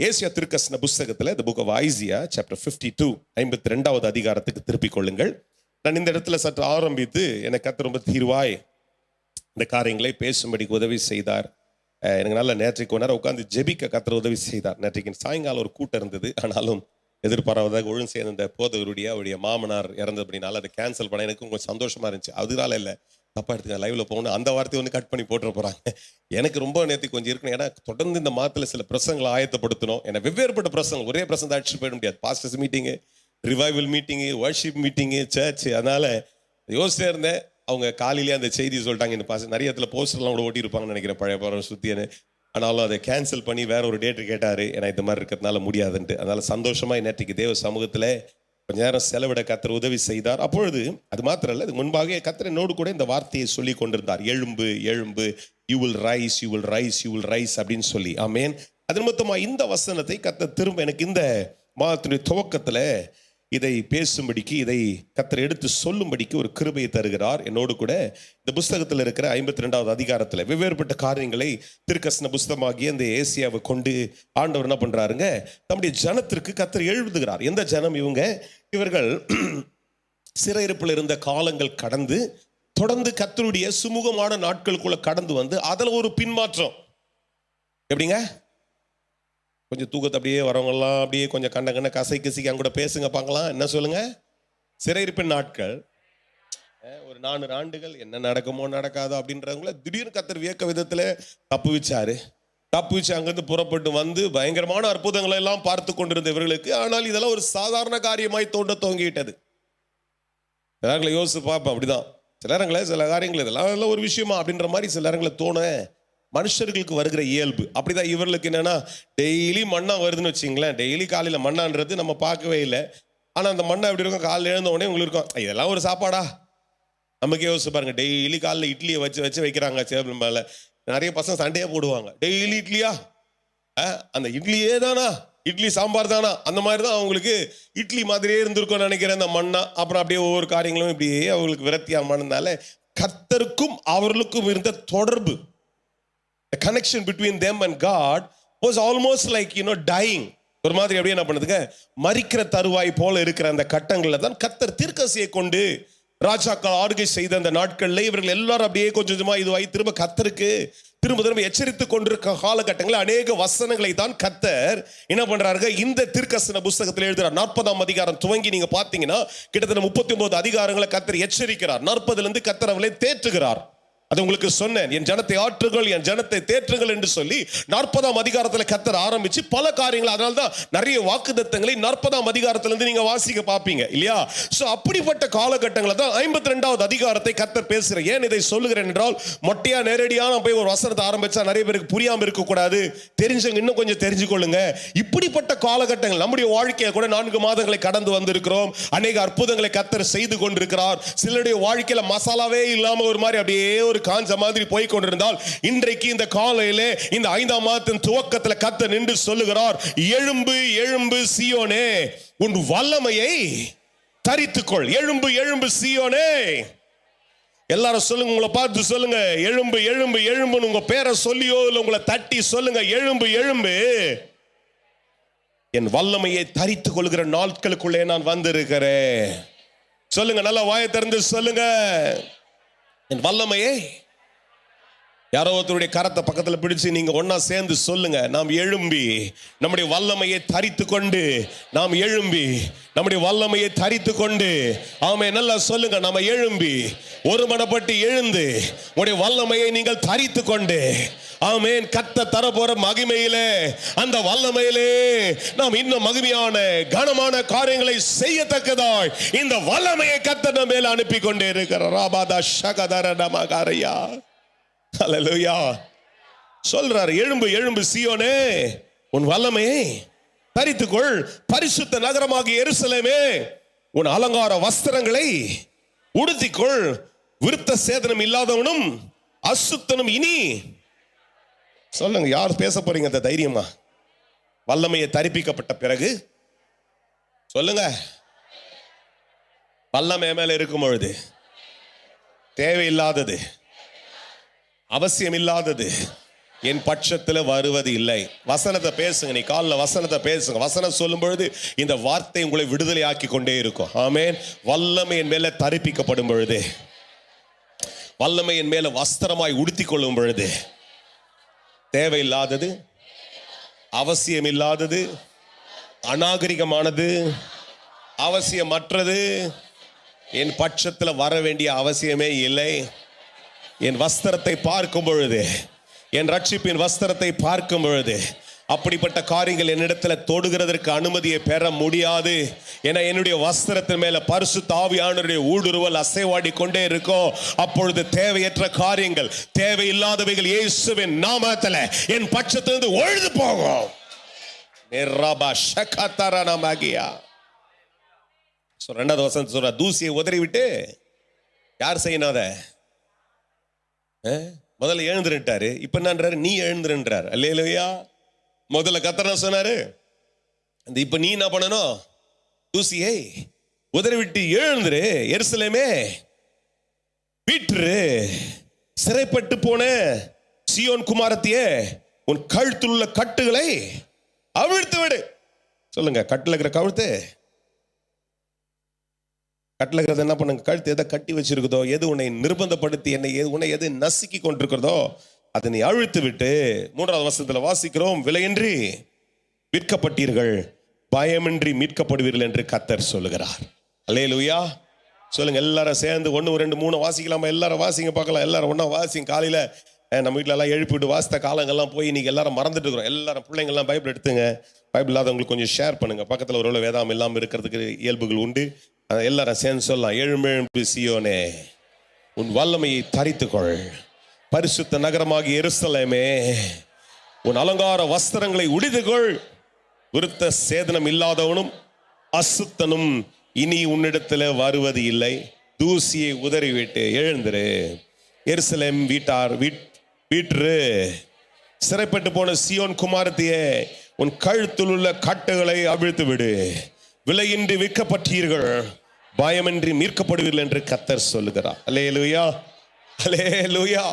Asia திருக்கசன புஸ்தகத்தில் the book of Isaiah chapter 52 52வது அதிகாரத்துக்கு திருப்பிக் கொள்ளுங்கள். நான் இந்த இடத்துல சற்று ஆரம்பித்து எனக்கு கர்த்தர் ரொம்ப தீர்வாய் இந்த காரியங்களை பேசும்படிக்கு உதவி செய்தார். எனக்கு நல்ல நேற்றைக்கு நேரம் உட்காந்து ஜெபிக்க கர்த்தர் உதவி செய்தார். நேற்றைக்கு சாயங்காலம் ஒரு கூட்டம் இருந்தது. ஆனாலும் எதிர்பாராவதாக ஒழுங்கு சேர்ந்த இந்த அவருடைய மாமனார் இறந்தது அப்படின்னால அதை கேன்சல் பண்ண எனக்கு கொஞ்சம் சந்தோஷமா இருந்துச்சு. அதனால இல்லை தப்பா எடுத்துக்க லைவ்ல போகணும் அந்த வார்த்தையை வந்து கட் பண்ணி போட்டுற போறாங்க. எனக்கு ரொம்ப நேற்று கொஞ்சம் இருக்கணும். ஏன்னா தொடர்ந்து இந்த மாதத்துல சில பிரசங்களை ஆயத்தப்படுத்தணும். ஏன்னா வெவ்வேறுபட்ட பிரசங்கள் ஒரே பிரசங்க அடிச்சுட்டு போயிட முடியாது. பாஸ்டர்ஸ் மீட்டிங்கு, ரிவைவல் மீட்டிங்கு, வர்ஷிப் மீட்டிங்கு, சர்ச். அதனால யோசிச்சே இருந்தேன். அவங்க காலையிலேயே அந்த செய்தி சொல்லிட்டாங்க. இந்த பாஸ் நிறைய இடத்துல போஸ்டர்லாம் கூட ஓட்டி இருப்பாங்கன்னு நினைக்கிறேன் பழைய படம் சுத்தியன்னு. ஆனாலும் அதை கேன்சல் பண்ணி வேற ஒரு டேட்டு கேட்டாரு. ஏன்னா இந்த மாதிரி இருக்கிறதுனால முடியாதுன்ட்டு. அதனால சந்தோஷமா நேற்றுக்கு தேவ சமூகத்துல கொஞ்ச நேரம் செலவிட கர்த்தர் உதவி செய்தார். அப்பொழுது அது மாத்திரம் இல்லை, இதுக்கு முன்பாக கர்த்தர் என்னோடு கூட இந்த வார்த்தையை சொல்லி கொண்டிருந்தார். எழும்பு எழும்பு, you will rise, you will rise, you will rise அப்படின்னு சொல்லி. ஆமேன். அது மொத்தமா இந்த வசனத்தை கர்த்தர் திரும்ப எனக்கு இந்த மாதத்தினுடைய துவக்கத்துல இதை பேசும்படிக்கு, இதை கர்த்தர் எடுத்து சொல்லும்படிக்கு ஒரு கிருபையை தருகிறார். என்னோடு கூட இந்த புஸ்தகத்தில் இருக்கிற 52வது அதிகாரத்தில் வெவ்வேறுபட்ட காரியங்களை திருக்கசன புஸ்தகமாகிய இந்த ஏசியாவை கொண்டு ஆண்டவர் என்ன பண்றாருங்க, தம்முடைய ஜனத்திற்கு கர்த்தர் எழுதுகிறார். எந்த ஜனம் இவர்கள் சிறையிருப்பில் இருந்த காலங்கள் கடந்து தொடர்ந்து கர்த்தருடைய சுமூகமான நாட்களுக்குள்ள கடந்து வந்து அதில் ஒரு பின்மாற்றம். எப்படிங்க, கொஞ்சம் தூக்கத்தை அப்படியே வரவங்கலாம் அப்படியே கொஞ்சம் கண்ண கசைக்க கூட பேசுங்க பார்க்கலாம். என்ன சொல்லுங்க, சிறையிருப்பின் நாட்கள் ஒரு 4 ஆண்டுகள் என்ன நடக்குமோ நடக்காதோ அப்படின்றவங்கள திடீர்னு கர்த்தர் வியக்க விதத்துல தப்பு வச்சு அங்கிருந்து புறப்பட்டு வந்து பயங்கரமான அற்புதங்களை எல்லாம் பார்த்து கொண்டிருந்த இவர்களுக்கு, ஆனால் இதெல்லாம் ஒரு சாதாரண காரியமாய் தோண்ட துவங்கிட்டது. சில நேரங்களை யோசிச்சு பார்ப்பேன். அப்படிதான் சில நேரங்களே சில காரியங்கள் இதெல்லாம் ஒரு விஷயமா அப்படின்ற மாதிரி சில நேரங்களை தோண மனுஷர்களுக்கு வருகிற இயல்பு. அப்படிதான் இவர்களுக்கு என்னன்னா, டெய்லி மண்ணா வருதுன்னு வச்சிங்களேன். டெய்லி காலையில மண்ணான்றது நம்ம பார்க்கவே இல்லை. ஆனா அந்த மண்ணா எப்படி இருக்கும், காலையில் எழுந்த உடனே உங்களுக்கு இருக்கும் இதெல்லாம் ஒரு சாப்பாடா. நமக்கு யோசிச்சு பாருங்க, டெய்லி காலையில் இட்லியை வச்சு வைக்கிறாங்க டேபிள் மேல. நிறைய பசங்க சண்டையே போடுவாங்க, டெய்லி இட்லியா, அந்த இட்லியே தானா, இட்லி சாம்பார் தானா, அந்த மாதிரி தான் அவங்களுக்கு இட்லி மாதிரியே இருந்திருக்கும் நினைக்கிறேன் அந்த மண்ணா. அப்புறம் அப்படியே ஒவ்வொரு காரியங்களும் இப்படியே அவங்களுக்கு விரக்தியாமானதுனால கர்த்தருக்கும் அவர்களுக்கும் இருந்த தொடர்பு, the connection between them and God was almost like dying. ஒரு மாதிரி அப்படியே என்ன பண்ணுதுங்க, மரிக்கிற தருவாய் போல இருக்கிற அந்த கட்டங்கள்ல தான் கர்த்தர் தீர்க்கதரிசியை கொண்டு ராஜாக்கள் ஆளுகை செய்த அந்த நாட்கள்ல இவர்கள் எல்லாரும் அப்படியே கொஞ்சம் கொஞ்சமா இதுவாய் திரும்ப கர்த்தருக்கு திரும்ப எச்சரித்து கொண்டிருக்க காலகட்டங்களில் அநேக வசனங்களை தான் கர்த்தர் என்ன பண்றாரு இந்த தீர்க்கதரிசன புஸ்தகத்தில் எழுதுறார். 40ஆம் அதிகாரம் துவங்கி நீங்க பாத்தீங்கன்னா கிட்டத்தட்ட 39 அதிகாரங்களை கர்த்தர் எச்சரிக்கிறார். 40லிருந்து கர்த்தர் அவர்களை தேற்றுகிறார். அது உங்களுக்கு சொன்னேன், என் ஜனத்தை ஆற்றுங்கள், என் ஜனத்தை தேற்றுங்கள் என்று சொல்லி 40ஆம் அதிகாரத்தில் கர்த்தர் ஆரம்பிச்சு பல காரியங்கள். அதனால்தான் நிறைய வாக்குத்தத்தங்களை 40ஆம் அதிகாரத்திலிருந்து நீங்க வாசிக்க பார்ப்பீங்க இல்லையா. சோ அப்படிப்பட்ட காலகட்டங்களை தான் 52வது அதிகாரத்தை கர்த்தர் பேசுகிறேன். ஏன் இதை சொல்லுகிறேன் என்றால், மொட்டையா நேரடியான போய் ஒரு வசனத்தை ஆரம்பிச்சா நிறைய பேருக்கு புரியாம இருக்க கூடாது. தெரிஞ்சவங்க இன்னும் கொஞ்சம் தெரிஞ்சுக்கொள்ளுங்க. இப்படிப்பட்ட காலகட்டங்கள் நம்முடைய வாழ்க்கையை கூட 4 மாதங்களை கடந்து வந்திருக்கிறோம். அநேக அற்புதங்களை கர்த்தர் செய்து கொண்டிருக்கிறார். சிலருடைய வாழ்க்கையில மசாலாவே இல்லாம ஒரு மாதிரி அப்படியே ஒரு காஞ்ச மாதிரி போய் கொண்டிருந்தால், இன்றைக்கு இந்த காலையிலே இந்த 5ஆம் மாதத்தின் துவக்கத்தில் கர்த்தர் நின்று சொல்லுகிறார், எழும்பு எழும்பு சீயோனே, உன் வல்லமையை தரித்துக்கொள். எழும்பு எழும்பு சீயோனே. எல்லாரும் சொல்லுங்க, உங்களை பார்த்து சொல்லுங்க, எழும்பு எழும்பு எழும்புன்னு உங்க பேரை சொல்லியோ இல்லை உங்களை தட்டி சொல்லுங்க, எழும்பு எழும்பு, என் வல்லமையை தரித்துக் கொள்கிற நாட்களுக்குள்ளே நான் வந்திருக்கிறேன். சொல்லுங்க, நல்லா வாயை திறந்து சொல்லுங்க, என் வல்லமையே. யாரோ ஒருத்தருடைய கரத்தை பக்கத்துல பிடிச்சு நீங்க ஒன்னா சேர்ந்து சொல்லுங்க, நாம் எழும்பி நம்முடைய வல்லமையை தரித்து கொண்டு, நாம் எழும்பி நம்முடைய வல்லமையை தரித்து கொண்டு, ஆமே நல்லா சொல்லுங்க, நாம எழும்பி ஒருமனப்பட்டு எழுந்து உடைய வல்லமையை நீங்கள் தரித்து கொண்டு, ஆமென், கர்த்தர் தரப்போற மகிமையிலே, அந்த வல்லமையிலே நாம் இன்னும் மகிமையான கனமான காரியங்களை செய்யத்தக்கதாய் இந்த வல்லமையை கர்த்தர் நம்ம மேல அனுப்பி கொண்டே இருக்கிறார். ராபாதா ஷகதர நமகாரையா. ஹல்லேலூயா. சொல்றாரு, எழும்பு எழும்பு சீயோனே, உன் வல்லமையை தரித்துக்கொள். பரிசுத்த நகரமாகிய எருசலேமே, உன் அலங்கார வஸ்திரங்களை உடுத்திக்கொள். விருத்த சேதனம் இல்லாதவனும் அசுத்தனும் இனி. சொல்லுங்க, யார் பேச போறீங்க அந்த தைரியமா? வல்லமையை தரிப்பிக்கப்பட்ட பிறகு சொல்லுங்க, வல்லமை மேல இருக்கும் பொழுது தேவையில்லாதது, அவசியம் இல்லாதது, என் பட்சத்துல வருவது இல்லை. வசனத்தை பேசுங்க, நீ காலைல வசனத்தை பேசுங்க. வசனம் சொல்லும் பொழுது இந்த வார்த்தை உங்களை விடுதலை ஆக்கி கொண்டே இருக்கும். ஆமென். வல்லமை என் மேல தரிப்பிக்கப்படும் பொழுது, வல்லமை என் மேல வஸ்திரமாய் உடுத்தி கொள்ளும் பொழுது, தேவையில்லாதது, அவசியம் இல்லாதது, அநாகரிகமானது, அவசியமற்றது என் பட்சத்துல வர வேண்டிய அவசியமே இல்லை. என் வஸ்திரத்தை பார்க்கும் பொழுது, என் ரட்சிப்பின் வஸ்திரத்தை பார்க்கும் பொழுது அப்படிப்பட்ட காரியங்கள் என்னிடத்துல தொடுகிறதற்கு அனுமதியை பெற முடியாது. ஏன்னா என்னுடைய வஸ்திரத்தின் மேல பரிசுத்த ஆவியானவருடைய ஊடுருவல் அசைவாடி கொண்டே இருக்கும். அப்பொழுது தேவையற்ற காரியங்கள், தேவையில்லாதவைகள் இயேசுவின் நாமத்துல என் பட்சத்திலிருந்து ஒழிந்து போகும். ரெண்டாவது வசனம் சொல்ற, தூசியை உதறிவிட்டு யார் செய்யணும் அத? முதல்ல எழுந்துட்டாரு, இப்ப என்னன்றாரு? நீ எழுந்துன்றார். அல்லேலூயா. முதல்ல கர்த்தர் சொன்னாரு, இப்ப நீ என்ன பண்ணணும்? தூசியை உதறிவிட்டு எழுந்துரு, எருசலேமே வீற்று, சிறைப்பட்டு போன சீயோன் குமாரத்தியே, உன் கழுத்தில் உள்ள கட்டுகளை அவிழ்த்து விடு. சொல்லுங்க, கட்டுல இருக்கிற கழுத்து, கட்டில் இருக்கிறது என்ன பண்ணுங்க? கழுத்து எதை கட்டி வச்சிருக்குதோ, எது உன்னை நிர்பந்தப்படுத்தி உன்னை எது நசுக்கி கொண்டிருக்கிறதோ அதை நீ அழுத்து விட்டு. மூன்றாவது வசனத்துல வாசிக்கிறோம், விலையின்றி விற்கப்பட்டீர்கள், பயமின்றி மீட்கப்படுவீர்கள் என்று கர்த்தர் சொல்லுகிறார். அல்லேலூயா. சொல்லுங்க எல்லாரும் சேர்ந்து 1 2 3 வாசிக்கலாமா? எல்லாரும் வாசிங்க பார்க்கலாம். எல்லாரும் ஒன்னா வாசிங்க. காலையில நம்ம வீட்டில எல்லாம் எழுப்பி விட்டு வாசித்த காலங்கள்லாம் போய் இன்னைக்கு எல்லாரும் மறந்துட்டு இருக்கிறோம். எல்லாரும் பிள்ளைங்கள்லாம் பைபிள் எடுத்துங்க. பைபிள் இல்லாதவங்களுக்கு கொஞ்சம் ஷேர் பண்ணுங்க. பக்கத்தில் ஒரு வேதாம் இல்லாமல் இருக்கிறதுக்கு இயல்புகள் உண்டு. எல்லாரும் சேர்ந்து சொல்லலாம், எழும்பெழும்பு சீயோனே, உன் வல்லமையை தரித்துக்கொள், பரிசுத்த நகரமாகிய எருசலேமே உன் அலங்கார வஸ்திரங்களை உடிதுகொள், விருத்த சேதனம் இல்லாதவனும் அசுத்தனும் இனி உன்னிடத்துல வருவது இல்லை. தூசியை உதறிவிட்டு எழுந்திரு, எருசலேம் வீற்று, சிறைப்பட்டு போன சீயோன் குமாரத்தியே, உன் கழுத்தில் உள்ள கட்டுகளை அவிழ்த்து விடு, விலையின்றி விற்கப்பட்டீர்கள், பயமின்றி மீட்கப்படுவீர்கள் என்று கர்த்தர் சொல்லுகிறார். அல்லேலூயா, அல்லேலூயா.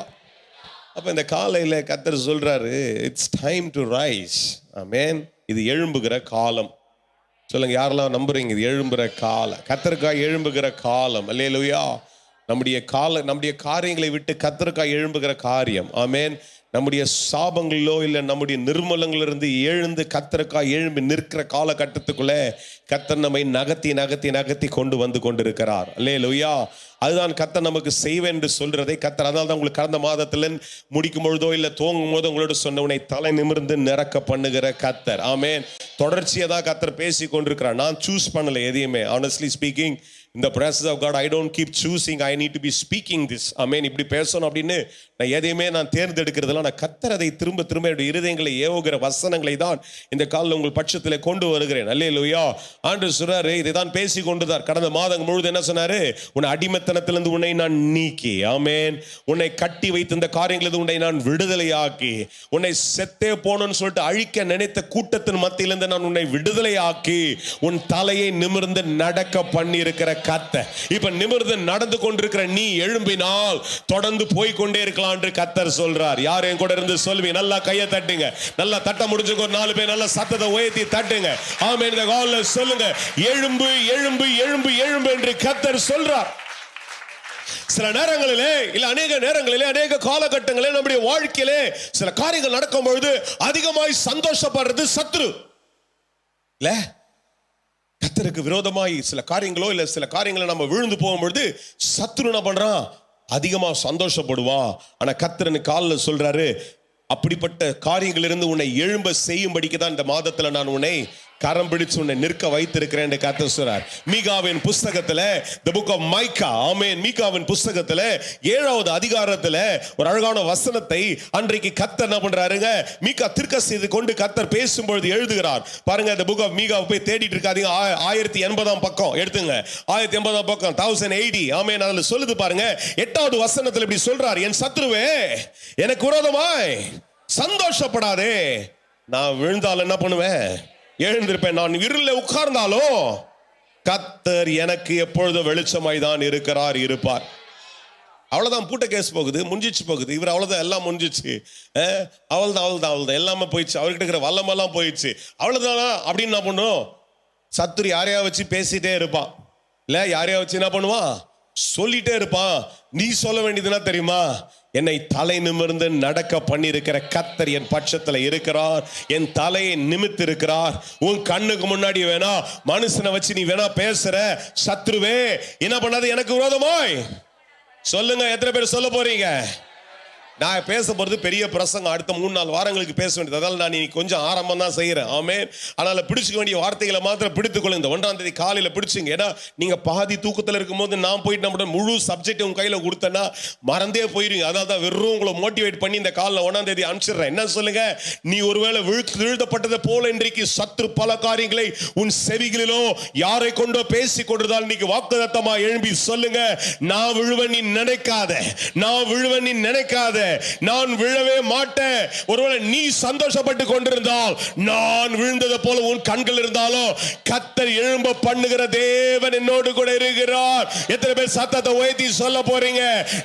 அப்ப இந்த காலையில கர்த்தர் சொல்றாரு, இட்ஸ் டைம் டு ரைஸ். ஆமென். இது எழும்புகிற காலம். சொல்லுங்க, யாரெல்லாம் நம்புறீங்க? இது எழும்புகிற காலம், கர்த்தருக்காய் எழும்புகிற காலம். அல்லேலூயா. நம்முடைய காரியங்களை விட்டு கர்த்தருக்காய் எழும்புகிற காரியம். ஆமென். நம்முடைய சாபங்களிலோ இல்லை நம்முடைய நிர்மலங்களிலிருந்து எழுந்து கர்த்தருக்காய் எழும்பி நிற்கிற காலகட்டத்துக்குள்ள கர்த்தர் நம்மை நகர்த்தி நகர்த்தி நகர்த்தி கொண்டு வந்து கொண்டிருக்கிறார். அல்லேலூயா. அதுதான் கர்த்தர் நமக்கு செய்வேன் என்று சொல்றதை கர்த்தர். அதனால தான் உங்களுக்கு கடந்த மாதத்துல முடிக்கும் பொழுதோ இல்லை துவங்கும் போதோ உங்களோட சொன்ன, உன்னை தலை நிமிர்ந்து நிறக்க பண்ணுகிற கர்த்தர். ஆமென். தொடர்ச்சியாக தான் கர்த்தர் பேசி கொண்டிருக்கிறார். நான் சூஸ் பண்ணல எதையுமே. honestly speaking, in the presence of God, I don't keep choosing. I need to be speaking this. Amen. இப்படி பேசணும் அப்படின்னு நான் எதையுமே நான் தேர்ந்தெடுக்கிறதுல, நான் கர்த்தர் அதை திரும்ப திரும்ப என்னுடைய இருதயங்களை ஏவுகிற வசனங்களை தான் இந்த காலில் உங்கள் பட்சத்தில் கொண்டு வருகிறேன். அல்லேலூயா. ஆண்டவர் சொல்றாரு, இதை தான் பேசி கொண்டுதான் கடந்த மாதம் முழுவதும். என்ன சொன்னாரு? உன்னை அடிமைத்தனத்திலிருந்து உன்னை நான் நீக்கி, ஆமென், உன்னை கட்டி வைத்த இந்த காரியங்களிலிருந்து உன்னை நான் விடுதலையாக்கி, உன்னை செத்தே போனோன்னு சொல்லிட்டு அழிக்க நினைத்த கூட்டத்தின் மத்தியிலிருந்து நான் உன்னை விடுதலையாக்கி உன் தலையை நிமிர்ந்து நடக்க பண்ணி இருக்கிற கர்த்தர். இப்ப நிமிர்ந்து நடந்து கொண்டிருக்கிற நீ எழும்பினால் தொடர்ந்து போய்கொண்டே இருக்கலாம் என்று கர்த்தர் சொல்றார். யார் என் கூட இருந்து சொல்வி? நல்லா கையை தட்டுங்க. நல்லா தட்ட முடிஞ்சுங்க. 4 பேர் நல்லா சத்தத்தை உயர்த்தி தட்டுங்க. ஆமென். இந்த கால்ல சொல்லுங்க, எழும்பு எழும்பு எழும்பு எழும்பு என்று கர்த்தர் சொல்றார். சில நேரங்களிலே இல்ல அநேக நேரங்களிலே அநேக காலகட்டங்களிலே நம்முடைய வாழ்க்கையிலே சில காரியங்கள் நடக்கும் பொழுது அதிகமாய் சந்தோஷப்படுறது சத்ரு இல்ல. கர்த்தருக்கு விரோதமாய் சில காரியங்களோ இல்ல சில காரியங்களை நம்ம விழுந்து போகும்பொழுது சத்ரு என்ன பண்றான்? அதிகமா சந்தோஷப்படுவா. ஆனா கர்த்தர் காலில் சொல்றாரு, அப்படிப்பட்ட காரியங்களிலிருந்து உன்னை எழும்ப செய்யும்படிக்கு தான் இந்த மாதத்துல நான் உன்னை கரம் பிடிச்சு உன்னை நிற்க வைத்திருக்கிறேன் என்று கர்த்தர் சொல்றார். மீகாவின் புஸ்தகத்துல, the book of Micah, ஆமென், மீகாவின் புஸ்தகத்துல 7வது அதிகாரத்துல ஒரு அழகான வசனத்தை அன்றைக்கு கர்த்தர் என்ன பண்றாருங்க, மீகா தீர்க்கதரிசி கொண்டு கர்த்தர் பேசும்பொழுது எழுதுகிறார். பாருங்க, the book of Micah போய் தேடிட்டு இருக்காதீங்க. 1080 பக்கம் எடுத்துங்க. 1080 பக்கம் 1080. ஆமென். அதுல சொல்லுது பாருங்க, 8வது வசனத்துல இப்படி சொல்றார், என் சத்ருவே எனக்கு விரோதமாய் சந்தோஷப்படாதே. நான் விழுந்தால் என்ன பண்ணுவேன்? எழுந்திருப்பேன். நான் இருள உட்கார்ந்தாலும் கர்த்தர் எனக்கு எப்பொழுதும் வெளிச்சமாய் தான் இருப்பார். அவ்வளவுதான், பூட்ட கேஸ் போகுது, முடிஞ்சிச்சு போகுது. இவர் அவ்வளவுதான், எல்லாம் முடிஞ்சிச்சு, அவ்வளவுதான் எல்லாமே போயிடுச்சு, அவர்கிட்ட இருக்கிற வல்லமெல்லாம் போயிடுச்சு, அவ்வளவுதானா அப்படின்னு என்ன பண்ணும்? சத்துரு யாரையா வச்சு பேசிட்டே இருப்பான், இல்ல யாரையா வச்சு என்ன பண்ணுவான்? சொல்லிட்டே இருப்பான். நீ சொல்ல வேண்டியதுன்னா தெரியுமா? என்னை தலை நிமிர்ந்து நடக்க பண்ணி இருக்கிற கர்த்தர் என் பட்சத்துல இருக்கிறார், என் தலையை நிமித்து இருக்கிறார். உன் கண்ணுக்கு முன்னாடி வேணா மனுஷனை வச்சு நீ வேணா பேசுற, சத்ருவே என்ன பண்ணாது எனக்கு விரோதமாய் சொல்லுங்க. எத்தனை பேர் சொல்ல போறீங்க? நான் பேச போறது பெரிய பிரசங்கம், அடுத்த 3-4 வாரங்களுக்கு பேச வேண்டியது. அதனால நான் இன்னைக்கு கொஞ்சம் ஆரம்பம் தான் செய்யறேன். ஆமென். அதனால பிடிச்சுக்க வேண்டிய வார்த்தைகளை மாத்திரம் பிடித்துக்கொள்ளுங்க. இந்த 1ஆம் தேதி காலையில பிடிச்சுங்க. ஏன்னா நீங்க பாதி தூக்கத்தில் இருக்கும்போது நான் போயிட்டு நம்ம முழு சப்ஜெக்ட் உங்க கையில கொடுத்தேன்னா மறந்தே போயிருங்க. அதனால தான் வெறும் உங்களை மோட்டிவேட் பண்ணி இந்த காலைல 1ஆம் தேதி அனுப்பிச்சிடுறேன். என்ன சொல்லுங்க? நீ ஒருவேளை வீழ்த்தப்பட்டதை போல இன்றைக்கு சத்துரு பல காரியங்களை உன் செவிகளிலோ யாரை கொண்டோ பேசி கொண்டிருந்தால் இன்னைக்கு வாக்குத்தத்தமா எழும்பி சொல்லுங்க, நான் விழுவன் நீ நினைக்காத, நான் விழுவன் நீ நினைக்காத, நான் விழவே மாட்டேன். ஒருவேளை நீ சந்தோஷப்பட்டு கொண்டிருந்தால் நான் விழுந்தது போல உன் கண்கள் இருந்தாலும் கர்த்தர் எழும்ப பண்ணுகிற தேவன் என்னோடு கூட இருக்கிறார். எத்தனை பேர் சத்தத்தை உயர்த்தி சொல்ல போறீங்க?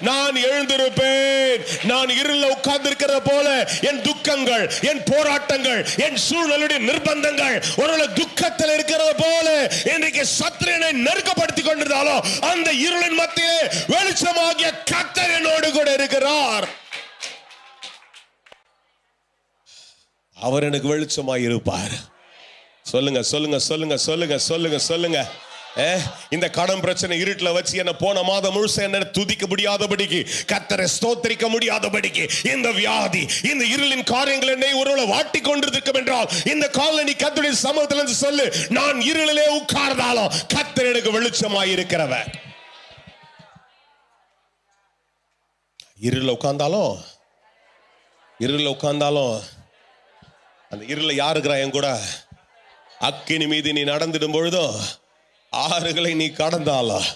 நான் எழுந்திருப்பேன். நான் இருளில் உட்கார்ந்து இருக்கிற போல என் துக்கங்கள், என் போராட்டங்கள், என் சூழ்நிலையுடைய நிர்பந்தங்கள் ஒருவேளை துக்கத்தில் இருக்கிறது போல இன்றைக்கு சத்துருவை நெருக்கப்படுத்திக் கொண்டிருந்தாலும் அந்த இருளின் மத்தியிலே வெளிச்சமாகிய கர்த்தர் என்னோடு கூட இருக்கிறார். அவர் எனக்கு வெளிச்சமாய் இருப்பார். சொல்லுங்க சொல்லுங்க சொல்லுங்க சொல்லுங்க சொல்லுங்க சொல்லுங்க. இந்த கடன் பிரச்சனை இருட்டில் வச்சு என்ன போன மாதம் முழுச என்ன துதிக்க முடியாதபடிக்கு, கர்த்தரை ஸ்தோத்திரிக்க முடியாதபடிக்கு, இந்த வியாதி, இந்த இருளின் காரியங்கள் என்னை ஒருவேளை வாட்டி கொண்டிருக்கும் என்றால் இந்த காலையில் நீ கர்த்தருடைய சமூகத்தில் இருந்து சொல்லு, நான் இருளிலே உட்கார்ந்தாலும் கர்த்தர் எனக்கு வெளிச்சமாய் இருக்கிறவர். இருளில் உட்கார்ந்தாலும் அந்த இருள யார் இருக்கிறா? என் கூட அக்கினி மீது நீ நடந்திடும் பொழுதும், ஆறுகளை நீ கடந்தாலும்,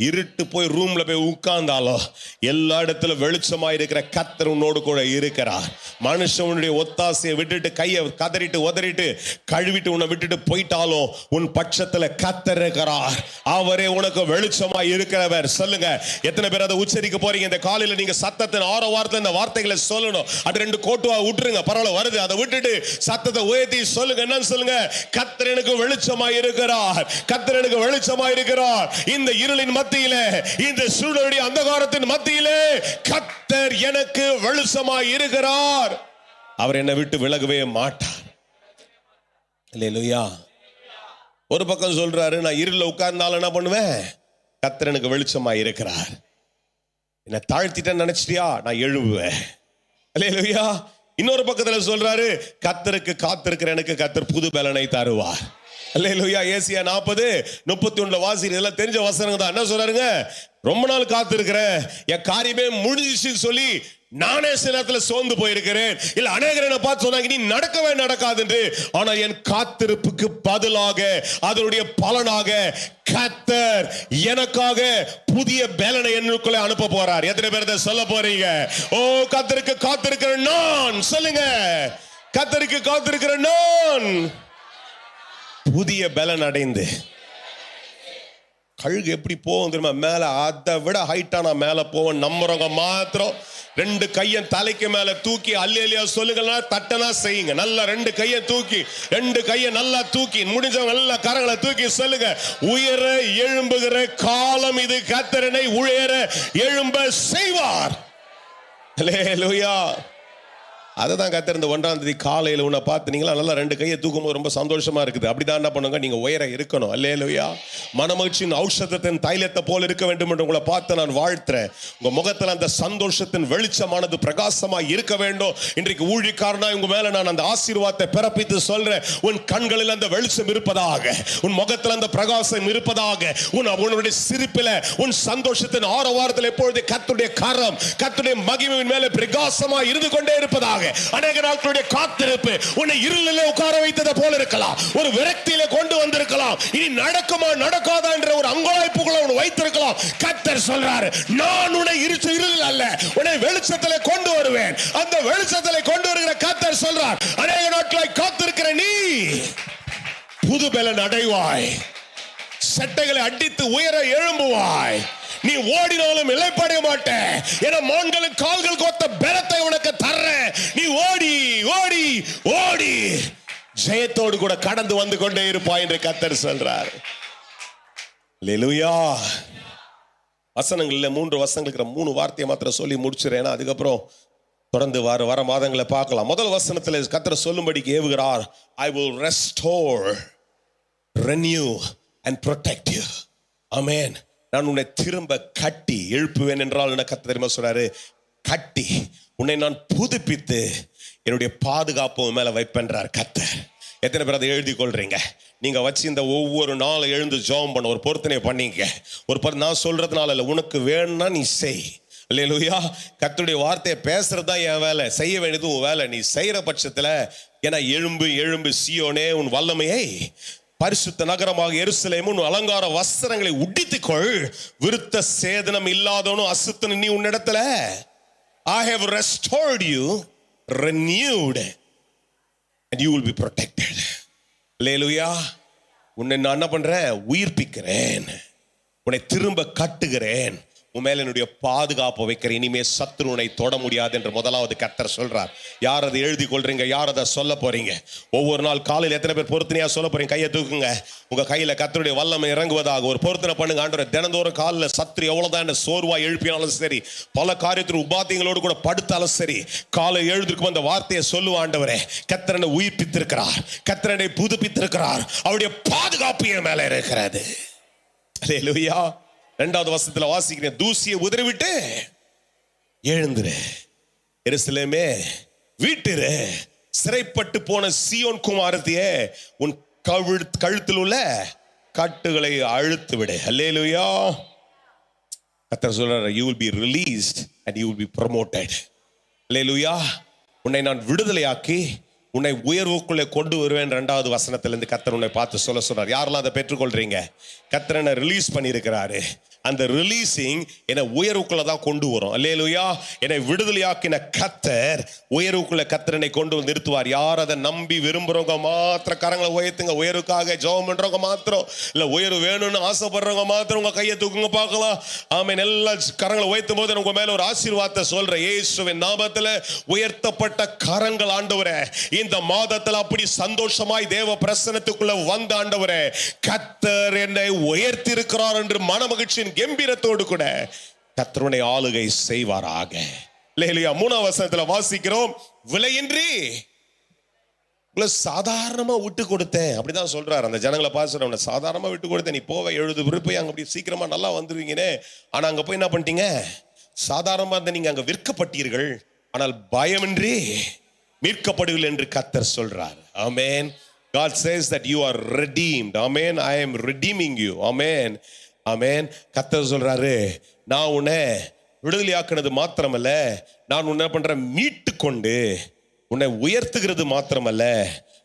இருட்டு போய் ரூம்ல போய் உட்கார்ந்தாலோ எல்லா இடத்துல வெளிச்சமாய் இருக்கிற கர்த்தர் உன்னோடு கூட இருக்கிறார். மனுஷனுடைய ஒத்தாசையை விட்டுட்டு, கையை கதறிட்டு உதறிட்டு கழுவிட்டு உன்னை விட்டுட்டு போயிட்டாலும் உன் பட்சத்துல கர்த்தர் இருக்கிறார். அவரே உனக்கு வெளிச்சமாய் இருக்கிறவர். சொல்லுங்க, எத்தனை பேர் அதை உச்சரிக்க போறீங்க? இந்த காலையில நீங்க சத்தத்தின் ஆரவாரத்துல இந்த வார்த்தைகளை சொல்லணும். அது 2 கோட்டுவா விட்டுருங்க, பரவாயில்ல, வருது, அதை விட்டுட்டு சத்தத்தை உயர்த்தி சொல்லுங்க. என்னன்னு சொல்லுங்க? கர்த்தர் எனக்கு வெளிச்சமாய் இருக்கிறார், கர்த்தர் எனக்கு வெளிச்சமாய் இருக்கிறார். இந்த இருளின் மத்தியிலே, இந்த சூழலுடைய அந்தகாரத்தின் மத்தியிலே கர்த்தர் எனக்கு வெளிச்சமாய் இருக்கிறார். அவர் என்னை விட்டு விலகவே மாட்டார். அல்லேலூயா. ஒரு பக்கம் சொல்றாரு, நான் இருளில் உட்கார்ந்தாலும் என்ன பண்ணுவேன்? கர்த்தர் எனக்கு வெளிச்சமாய் இருக்கிறார். என்ன தாழ்த்திட்டேன்னு நினைச்சிட்டியா? நான் எழும்புவேன். அல்லேலூயா. இன்னொரு பக்கத்துல சொல்றாரு, கர்த்தருக்கு காத்திருக்கிற எனக்கு கர்த்தர் புது பலனை தருவார். அல்லேலூயா. ஏசியா 40:31 வாசி, இதெல்லாம் தெரிஞ்ச வசனங்க தான். என்ன சொல்றாருங்க? ரொம்ப நாள் காத்திருக்கிறேன், என் காரியமே முடிஞ்சிச்சுன்னு சொல்லி நானே சில நேரத்துல சோர்ந்து போயிருக்கிறேன். இல்ல அநேகர் என்ன பார்த்து சொன்னாங்க, நீ நடக்கவே நடக்காது என்று. ஆனா என் காத்திருப்புக்கு பதிலாக, அதனுடைய பலனாக கர்த்தர் எனக்காக புதிய பலனை என்னுக்குள்ளே அனுப்ப போறார். எத்தனை பேர் சொல்ல போறீங்க? ஓ, கர்த்தருக்கு காத்திருக்கிற நான், சொல்லுங்க, கர்த்தருக்கு காத்திருக்கிற நான் புதிய பலன் அடைந்து. கழுகு எப்படி போகும் தெரியுமா? மேல, அதை விட ஹைட்டா நான் மேல போவேன். நம்புறவங்க மாத்திரம் 2 கையை தலைக்கு மேல தூக்கி அல்லேலூயா சொல்லுங்க, தட்டனா செய்யுங்க. நல்லா 2 கையை தூக்கி, 2 கையை நல்லா தூக்கி, முடிஞ்சவங்க நல்லா கரங்களை தூக்கி சொல்லுங்க, உயர எழும்புகிற காலம் இது, கர்த்தரனை உயர எழும்ப செய்வார். அல்லேலூயா. அதுதான் கர்த்தர் இந்த 1ஆம் தேதி காலையில் உன்னை பார்த்துனீங்களா, நல்லா 2 கையை தூக்கும்போது ரொம்ப சந்தோஷமா இருக்குது. அப்படிதான் என்ன பண்ணுங்க, நீங்க உயர இருக்கணும். அல்லேலூயா. மனமகிழ்ச்சியின் ஔஷதத்தின் தைலத்தை போல இருக்க வேண்டும் என்று உங்களை பார்த்து நான் வாழ்த்துறேன். உங்க முகத்தில் அந்த சந்தோஷத்தின் வெளிச்சமானது பிரகாசமா இருக்க வேண்டும். இன்றைக்கு ஊழியக்காரனா உங்க மேல நான் அந்த ஆசீர்வாதத்தை பிறப்பித்து சொல்றேன். உன் கண்களில் அந்த வெளிச்சம் இருப்பதாக, உன் முகத்தில் அந்த பிரகாசம் இருப்பதாக, உன்னுடைய சிரிப்பில், உன் சந்தோஷத்தின் ஆரவாரத்தில் எப்பொழுது கர்த்தருடைய கரம், கர்த்தருடைய மகிமையின் மேலே பிரகாசமா இருந்து கொண்டே இருப்பதாக. அநேக நாட்களுடைய காத்திருப்பு உன்னை இருளிலே உட்கார வைத்தது போல இருக்கலாம், ஒரு விரக்தியில கொண்டு வந்திருக்கலாம். இனி நடக்குமா நடக்காதா என்ற ஒரு அங்கலாய்ப்புகளை உன்னை வைத்திருக்கலாம். கர்த்தர் சொல்றாரு, நான் உன்னை இருளில் அல்ல, உன்னை வெளிச்சத்திலே கொண்டு வருவேன். அந்த வெளிச்சத்திலே கொண்டு வருகிற கர்த்தர் சொல்றார், அநேக நாட்களை காத்திருக்கிற நீ புது பலன் அடைவாய், சட்டைகளை அடித்து உயர எழும்புவாய். நீ ஓடினாலும் இளைப்படைய மாட்டேன். என மான்களும் கால்கள் கொத்த பலத்தை உனக்கு தர்றேன். நீ ஓடி ஓடி ஓடி ஜெயத்தோடு கூட கடந்து வந்து கொண்டே இருப்பாய் என்று கர்த்தர் சொல்றார். அல்லேலூயா. வசனங்கள்ல 3 வசனங்களுக்கு 3 வார்த்தையை மாத்திரம் சொல்லி முடிச்சிடறேன். அதுக்கப்புறம் தொடர்ந்து வர மாதங்களை பார்க்கலாம். முதல் வசனத்தில் கர்த்தர் சொல்லும்படிக்கு ஏவுகிறார். I will restore, renew and protect you. Amen. நான் உன்னை திரும்ப கட்டி எழுப்புவேன் என்றால் என்ன கர்த்தர் தெரியுமா சொல்றாரு? கட்டி உன்னை நான் புதுப்பித்து என்னுடைய பாதுகாப்பு மேல வைப்பென்றார் கர்த்தர். எத்தனை பேர் அதை எழுதி கொள்றீங்க? நீங்க வச்சு இந்த ஒவ்வொரு நாளும் எழுந்து ஜெபம் பண்ண ஒரு பொருத்தனை பண்ணீங்க. நான் சொல்றதுனால இல்லை, உனக்கு வேணும்னா நீ செய். அல்லேலூயா. கர்த்தருடைய வார்த்தையை பேசுறது தான் என் வேலை, செய்ய வேண்டியது உன் வேலை. நீ செய்யற பட்சத்துல ஏன்னா எழும்பு எழும்பு சீயோனே உன் வல்லமையை பரிசுத்த நகரமாக எருசலேமும் உன் அலங்கார வஸ்திரங்களை உடித்துக்கொள். விருத்த சேதனம் இல்லாதவனும் அசுத்தனும் நீ உன்னிடத்துல I have restored you, renewed and you will be protected. அல்லேலூயா. உன்னை நான் என்ன பண்றேன்? உயிர்ப்பிக்கிறேன், உன்னை திரும்ப கட்டுகிறேன், உன் மேல என்னுடைய பாதுகாப்பு வைக்கிறேன். இனிமே சத்துரு உன்னை தொட முடியாது என்று முதலாவது கர்த்தர் சொல்றார். யார் அதை எழுதி கொள்றீங்க? யார் அதை சொல்ல போறீங்க? ஒவ்வொரு நாள் காலையில் எத்தனை பேர் பொருத்தனையா சொல்ல போறீங்க? கையை தூக்குங்க. உங்க கையில கர்த்தருடைய வல்லமை இறங்குவதாக ஒரு பொருத்தனை பண்ணுங்க. ஆண்டவரே, தினந்தோறும் காலில் சத்துரு எவ்வளவுதான் சோர்வா எழுப்பினாலும் சரி, பல காரியத்தில் உபாத்தியங்களோடு கூட படுத்தாலும் சரி, காலை எழுதிருக்கும் அந்த வார்த்தையை சொல்லுவா. ஆண்டவரே, கர்த்தரனை உயிர்ப்பித்திருக்கிறார், கர்த்தரனை புதுப்பித்திருக்கிறார், அவருடைய பாதுகாப்பு என் மேல இருக்கிறது. அல்லேலூயா. 2வது வசனத்துல வாசிக்கிறேன். தூசியை உதறிவிட்டு எழுந்துரு, எருசலேமே வீட்டிரு, சிறைப்பட்டு போன சீயோன் குமாரத்தியே, உன் கழுத்தில் உள்ள கட்டுகளை அழுத்து விடு. அல்லேலூயா. கர்த்தர் சொல்றார், you will be released and you will be promoted. அல்லேலூயா. உன்னை நான் விடுதலையாக்கி உன்னை உயர்வுக்குள்ளே கொண்டு வருவேன். 2வது வசனத்திலிருந்து கர்த்தர் உன்னை பார்த்து சொல்றார். யாரெல்லாம் அதை பெற்றுக்கொள்றீங்க? கர்த்தர் என்னை ரிலீஸ் பண்ணியிருக்கிறாரு. அந்த ரிலீசிங் என்னை உயர்வுக்குள்ள தான் கொண்டு வரும். அல்லேலூயா. என்னை விடுதலையாக்கின கர்த்தர் உயர்வுக்குள்ள கர்த்தரனை கொண்டு வந்து நிறுத்துவார். யார் அதை நம்பி விரும்புறவங்க மாத்திரம் கரங்களை உயர்த்துங்க. உயர்வுக்காக ஜெபம் பண்றவங்க மாத்திரம் இல்ல, உயர்வு வேணும்னு ஆசைப்படுறவங்க மாத்திரம் உங்க கையை தூக்குங்க பார்க்கலாம். ஆமென். எல்லா கரங்களை உயர்த்தும் போது உங்க மேல ஒரு ஆசீர்வாதத்தை சொல்றேன். இயேசுவின் நாமத்தில் உயர்த்தப்பட்ட கரங்கள் ஆண்டவரே, இந்த மாதத்தில் அப்படி சந்தோஷமாய் தேவ பிரசன்னத்துக்குள்ள வந்த ஆண்டவரே, கர்த்தர் என்னை உயர்த்தி இருக்கிறார் என்று மனமகிழ்ச்சியின் கம்பீரத்தோடு கூட கர்த்தருடைய ஆளுகை செய்வாராக. அல்லேலூயா. 3வது வசனத்துல வாசிக்கிறோம், விலையின்றி உங்களை சாதாரணமா விட்டு கொடுத்தேன். அப்படிதான் சொல்றாரு. அந்த ஜனங்களை பார்த்து சாதாரணமா விட்டு கொடுத்தேன், நீ போக எழுது விருப்பம் அங்க அப்படி சீக்கிரமா நல்லா வந்துருவீங்கன்னு. ஆனா அங்க போய் என்ன பண்ணிட்டீங்க? சாதாரணமா இருந்த நீங்க அங்க விற்கப்பட்டீர்கள், ஆனால் பயமின்றி மீட்கப்படுவீர்கள் என்று கர்த்தர் சொல்றார். ஆமென். God says that you are redeemed. Amen. I am redeeming you. Amen. ஆமென். கர்த்தர் சொல்றாரு, நான் உன்னை விடுதலையாக்குனது மாத்திரமல்ல, நான் உன்னை பண்றேன் மீட்டு கொண்டு உன்னை உயர்த்துகிறது மாத்திரமல்ல,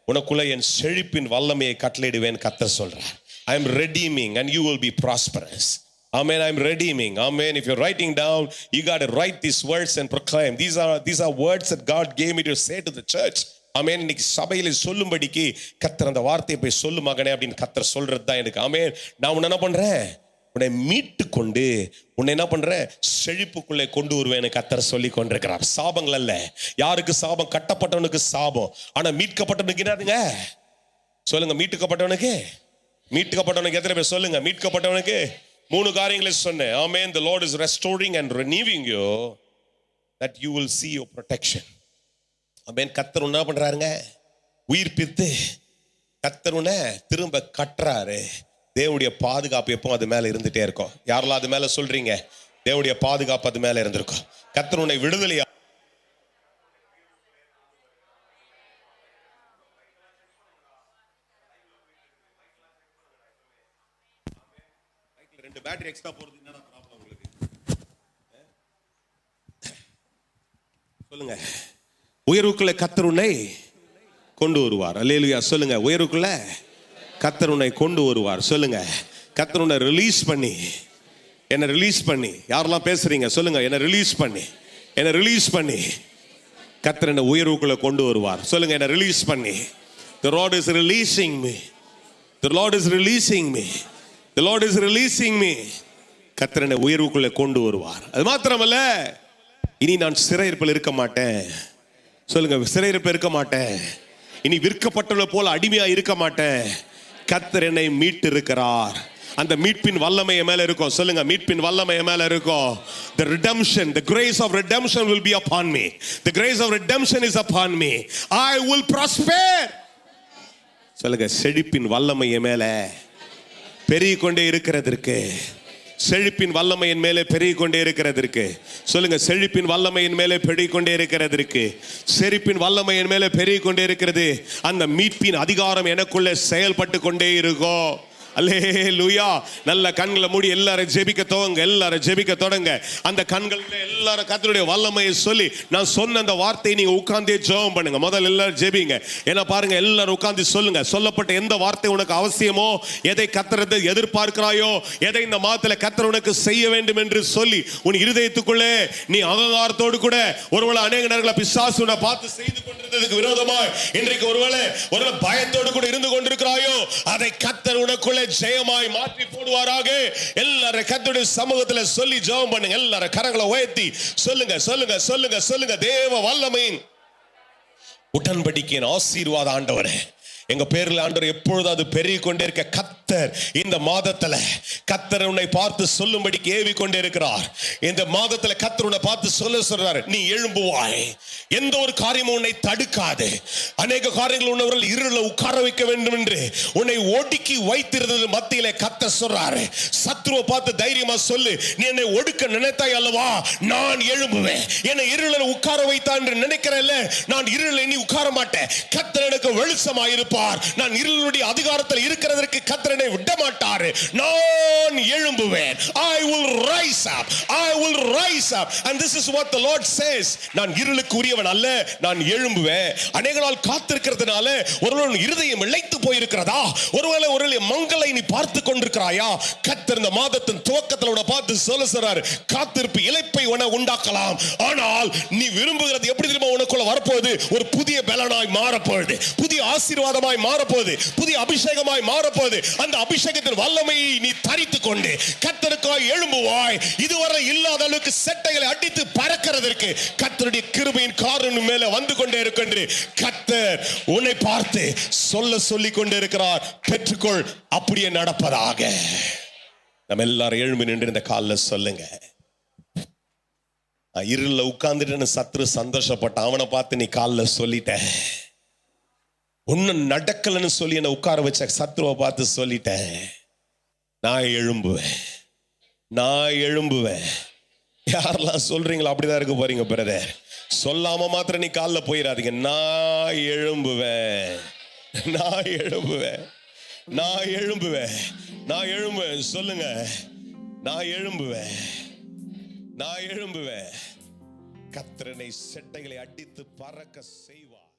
உனக்குள்ள என் செழிப்பின் வல்லமையை கட்டளையிடுவேன் கர்த்தர் சொல்றார். I am redeeming and you will be prosperous. Amen. I am redeeming. Amen. If you're writing down, you got to write these words and proclaim. These are words that God gave me to say to the church. ஆமென். இன்னைக்கு சபையில சொல்லும்படிக்கு கர்த்தர் அந்த வார்த்தையை போய் சொல்லு மகனே அப்படின்னு கர்த்தர் சொல்றது தான் எனக்கு. ஆமென். நான் உன்னை என்ன பண்றேன்? உன்னை மீட்டு கொண்டு உன்னை என்ன பண்றேன்? செழிப்புக்குள்ளே கொண்டு வருவேன் கர்த்தர் சொல்லி கொண்டிருக்கிறார். சாபங்கள் அல்ல. யாருக்கு சாபம்? கட்டப்பட்டவனுக்கு சாபம். ஆனா மீட்கப்பட்டவனுக்கு என்னதுங்க? சொல்லுங்க. மீட்கப்பட்டவனுக்கு எத்தனை பேர் சொல்லுங்க? மீட்கப்பட்டவனுக்கு 3 காரியங்களை சொன்னேன். ஆமென். The Lord is restoring and renewing you that you will see your protection. ஆமென். கர்த்தர் என்ன பண்றாருங்க? உயிர்ப்பித்து கர்த்தர் உன்னை திரும்ப கட்டுறாரு. தேவனுடைய பாதுகாப்பு எப்போ அது மேல இருந்துட்டே இருக்கும். யாரெல்லாம் அது மேல சொல்றீங்க? தேவனுடைய பாதுகாப்பு அது மேல இருந்திருக்கும். கர்த்தர் உன்னை விடுதலையா 2 பேட்டரி எக்ஸ்ட்ரா போறது என்னடா ப்ராப்ளம் உங்களுக்கு? சொல்லுங்க. உயர்வுக்குள்ள கர்த்தர் உன்னை கொண்டு வருவார். அல்லேலூயா. சொல்லுங்க. உயர்வுக்குள்ள கர்த்தர் உன்னை கொண்டு வருவார். சொல்லுங்க. கர்த்தர் உன்னை ரிலீஸ் பண்ணி, என்ன ரிலீஸ் பண்ணி, யாரெல்லாம் பேசுறீங்க சொல்லுங்க. என்ன ரிலீஸ் பண்ணி கர்த்தர் என்ன உயர்வுக்குள்ள கொண்டு வருவார். சொல்லுங்க. என்ன ரிலீஸ் பண்ணி. The Lord is releasing me. The Lord is releasing me. The Lord is releasing me. கர்த்தர் என்னை உயர்வுக்குள்ளே கொண்டு வருவார். அது மாத்திரமல்ல, இனி நான் சிறையிருப்பில் இருக்க மாட்டேன். சொல்லுங்க, சிறையிருப்பில் இருக்க மாட்டேன். இனி விற்கப்பட்டவளை போல அடிமையா இருக்க மாட்டேன். கர்த்தர் என்னை மீட்டு இருக்கிறார். அந்த மீட்பின் வல்லமை என் மேல இருக்கும். சொல்லுங்க, மீட்பின் வல்லமை என் மேல இருக்கும். The redemption, the grace of redemption will be upon me. The grace of redemption is upon me. I will prosper. சொல்லுங்க, செழிப்பின் வல்லமை என் மேல பெருகிக் கொண்டே இருக்கிறதற்கு, செழிப்பின் வல்லமை என் மேலே பெருகிக் கொண்டே இருக்கிறதற்கு. சொல்லுங்க, செழிப்பின் வல்லமை என் மேலே பெருகிக் கொண்டே இருக்கிறதற்கு, செழிப்பின் வல்லமை என் மேலே பெருகிக் கொண்டே இருக்கிறது. அந்த மீட்பின் அதிகாரம் எனக்குள்ளே செயல்பட்டு கொண்டே இருக்கும். அல்லேலூயா. நல்ல கண்களை மூடி எல்லாரும் ஜெபிக்க துவங்க. எல்லாரும் ஜெபிக்க தொடங்க. அந்த கண்களில் எல்லாரும் கர்த்தருடைய வல்லமையை சொல்லி நான் சொன்ன அந்த வார்த்தையை நீங்க உட்கார்ந்தே ஜெபம் பண்ணுங்க. முதல்ல எல்லாரும் ஜெபிங்க. ஏன்னா பாருங்க, எல்லாரும் உட்கார்ந்து சொல்லுங்க. சொல்லப்பட்ட எந்த வார்த்தை உனக்கு அவசியமோ, எதை கர்த்தர் எதிர்பார்க்கிறாயோ, எதை இந்த மாதத்துல கர்த்தர் உனக்கு செய்ய வேண்டும் என்று சொல்லி உன் இருதயத்துக்குள்ளே நீ அகங்காரத்தோடு கூட, ஒருவேளை அநேக நேரங்களை பிசாசு உன்னை பார்த்து செய்து கொண்டிருந்ததுக்கு விரோதமாய் இன்றைக்கு ஒருவேளை பயத்தோடு கூட இருந்து கொண்டிருக்கிறாயோ, அதை கர்த்தர் உனக்குள்ளே ஜெயமாய் மாற்றி போடுவாராக. எல்லாரும் கர்த்தருடைய சமூகத்தில் சொல்லி ஜெபம் பண்ணுங்க. எல்லாரும் கரங்களை உயர்த்தி சொல்லுங்க, சொல்லுங்க, சொல்லுங்க, சொல்லுங்க. தேவ வல்லமையின் உடன்படிக்கையின் ஆசீர்வாத ஆண்டவரே, எங்க பேரில் ஆண்டவர் எப்பொழுது அது பெருகிக் கொண்டே இருக்க கர்த்தர் இந்த மாதத்துல கர்த்தர் உன்னை பார்த்து சொல்லும்படிக்கு ஏவி கொண்டே இருக்கிறார். இந்த மாதத்துல கர்த்தர் உன்னை பார்த்து சொல்றாரு, நீ எழும்புவாய். எந்த ஒரு காரியமும் உன்னை தடுக்காது. அநேக காரியங்கள் உன்னவர்கள் இருள உட்கார வைக்க வேண்டும் என்று உன்னை ஒடுக்கி வைத்திருந்தது மத்தியிலே கர்த்தர் சொல்றாரு, சத்ருவை பார்த்து தைரியமா சொல்லு, நீ என்னை ஒடுக்க நினைத்தாய் அல்லவா, நான் எழும்புவேன். என்னை இருள உட்கார வைத்தான் என்று நினைக்கிறேன், நான் இருள நீ உட்கார மாட்டேன். கர்த்தர் எனக்கு வெளிச்சமாயிருப்பார். நான் இருளுடைய அதிகாரத்தில் இருக்கிறதற்கு கர்த்தர் என்னை விட மாட்டார். நான் எழும்புவேன். I will rise up. I will rise up. And this is what the Lord says. நான் இருளுக்கு உரியவன் அல்ல, நான் எழும்புவேன். அநேக நாள் காத்திருக்கிறதுனால ஒருவன் இருதயம் இளைத்து போயிருக்கிறதா, ஒருவேளை மங்களை நீ பார்த்து கொண்டிருக்கிறாயா, கர்த்தர் இந்த மாதத்தின் துவக்கத்தில் உன்னை பார்த்து சொல்றாரு, காத்திருப்பு இளைப்பை உண்டாக்கலாம். ஆனால் நீ விரும்புகிறது எப்படி தெரியுமா உனக்குள்ள வரப்போகுது? ஒரு புதிய பலனாய் மாறப்போகுது, புதிய ஆசீர்வாதமாய் மாறப்போகுது, புதிய அபிஷேகமாய் மாறப்போகுது. அந்த அபிஷேகத்தின் வல்லமையை நீ தரித்துக் கொண்டு கர்த்தருக்காய் எழும்புவாய். இதுவரை இல்லாத அளவுக்கு செட்டைகளை அடித்து பறக்கிறதற்கு கர்த்தருடைய கிருபையின் காரணம் மேல வந்து கொண்டே இருக்கின்ற கர்த்தர் உன்னை பார்த்து சொல்லிக் கொண்டே இருக்கிறார், பெற்றுக்கொள், அப்படியே நடப்பதாக. நம்ம எல்லாரும் எழும்பி நின்று இந்த காலில் சொல்லுங்க. இருள உட்கார்ந்துட்டு சத்ரு சந்தோஷப்பட்ட அவனை பார்த்து நீ காலில் சொல்லிட்ட. ஒன்னும் நடக்கலன்னு சொல்லி என்ன உட்கார வச்ச சத்ருவை பார்த்து சொல்லிட்டேன், நான் எழும்புவேன், நான் எழும்புவேன். யாரெல்லாம் சொல்றீங்களோ அப்படிதான் இருக்க போறீங்க பிரதர். சொல்லாம மாத்திரம் நீ காலில் போயிடாதீங்க. நான் எழும்புவேன், நான் எழும்புவேன், நான் எழும்புவேன், நான் எழும்புவேன். சொல்லுங்க, நான் எழும்புவேன், நான் எழும்புவேன். கர்த்தர் என்னை செட்டைகளை அடித்து பறக்க செய்வார்.